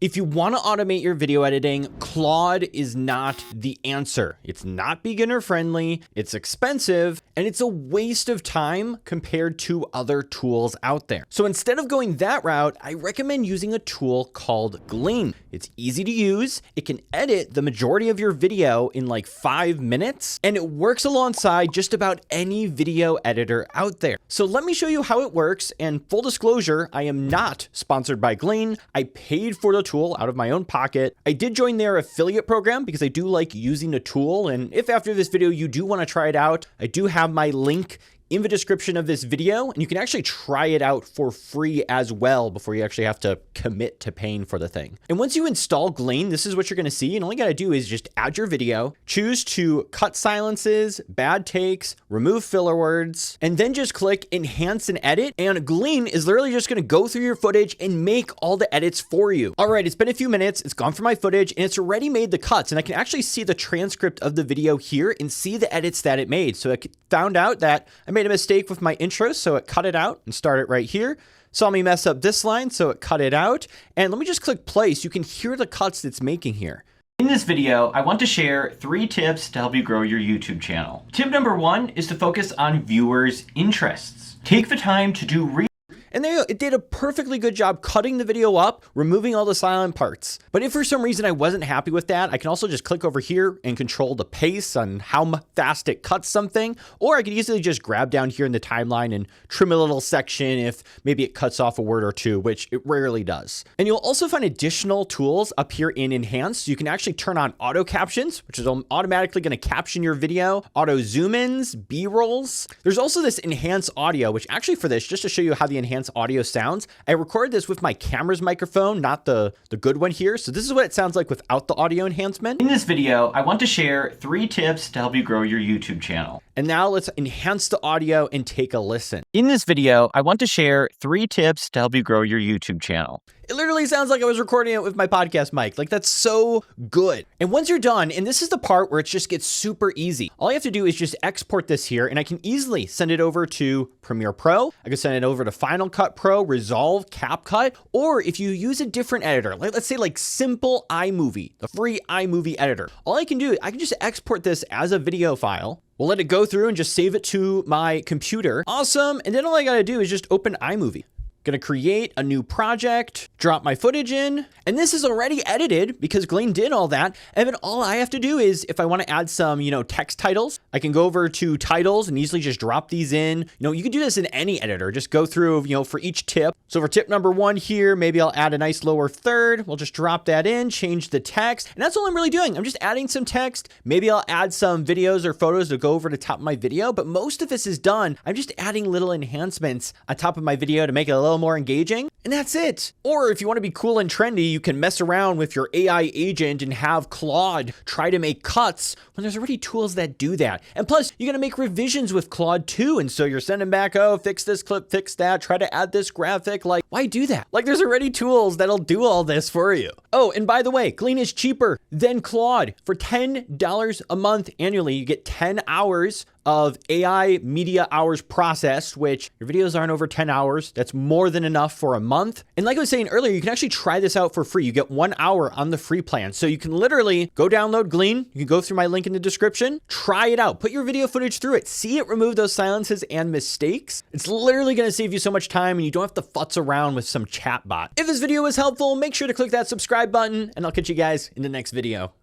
If you want to automate your video editing, Claude is not the answer. It's not beginner friendly, it's expensive, and it's a waste of time compared to other tools out there. So instead of going that route, I recommend using a tool called Glean. It's easy to use, it can edit the majority of your video in like 5 minutes, and it works alongside just about any video editor out there. So let me show you how it works, and full disclosure, I am not sponsored by Glean. I paid for the tool out of my own pocket. I did join their affiliate program because I do like using the tool. And if after this video you do want to try it out, I do have my link in the description of this video, and you can actually try it out for free as well before you actually have to commit to paying for the thing. And once you install Glean, this is what you're going to see. And all you got to do is just add your video, choose to cut silences, bad takes, remove filler words, and then just click enhance and edit. And Glean is literally just going to go through your footage and make all the edits for you. All right, it's been a few minutes. It's gone through my footage and it's already made the cuts, and I can actually see the transcript of the video here and see the edits that it made. So I found out that I made a mistake with my intro, so it cut it out and started right here. Saw me mess up this line, so it cut it out. And let me just click play so you can hear the cuts it's making here. In this video, I want to share 3 tips to help you grow your YouTube channel. Tip number 1 is to focus on viewers' interests. Take the time to do research. And there you go. It did a perfectly good job cutting the video up, removing all the silent parts. But if for some reason I wasn't happy with that, I can also just click over here and control the pace on how fast it cuts something. Or I could easily just grab down here in the timeline and trim a little section if maybe it cuts off a word or two, which it rarely does. And you'll also find additional tools up here in Enhance. You can actually turn on auto captions, which is automatically going to caption your video, auto zoom ins, B-rolls. There's also this Enhance audio, which actually for this, just to show you how the Enhance audio sounds, I recorded this with my camera's microphone, not the good one here. So this is what it sounds like without the audio enhancement. In this video, I want to share 3 tips to help you grow your YouTube channel. And now let's enhance the audio and take a listen. In this video, I want to share 3 tips to help you grow your YouTube channel. It literally sounds like I was recording it with my podcast mic. Like, that's so good. And once you're done, and this is the part where it just gets super easy. All you have to do is just export this here, and I can easily send it over to Premiere Pro. I can send it over to Final Cut Pro, Resolve, CapCut, or if you use a different editor, like let's say like Simple iMovie, the free iMovie editor. All I can do, I can just export this as a video file. We'll let it go through and just save it to my computer. Awesome. And then all I got to do is just open iMovie. Gonna create a new project, drop my footage in, and this is already edited because Glean did all that. And then all I have to do is, if I want to add some, text titles, I can go over to titles and easily just drop these in. You can do this in any editor. Just go through, for each tip. So for tip number 1 here, maybe I'll add a nice lower third. We'll just drop that in, change the text. And that's all I'm really doing. I'm just adding some text. Maybe I'll add some videos or photos to go over the top of my video, but most of this is done. I'm just adding little enhancements on top of my video to make it a little more engaging, and that's it. Or if you want to be cool and trendy, you can mess around with your AI agent and have Claude try to make cuts when there's already tools that do that. And plus, you're going to make revisions with Claude too, and so you're sending back, oh, fix this clip, fix that, try to add this graphic. Like, why do that? Like, there's already tools that'll do all this for you. Oh, and by the way, Glean is cheaper than Claude. For $10 a month annually, you get 10 hours of AI media hours processed, which your videos aren't over 10 hours. That's more than enough for a month. And like I was saying earlier, you can actually try this out for free. You get 1 hour on the free plan. So you can literally go download Glean. You can go through my link in the description, try it out, put your video footage through it, see it remove those silences and mistakes. It's literally going to save you so much time and you don't have to futz around with some chat bot. If this video was helpful, make sure to click that subscribe button and I'll catch you guys in the next video.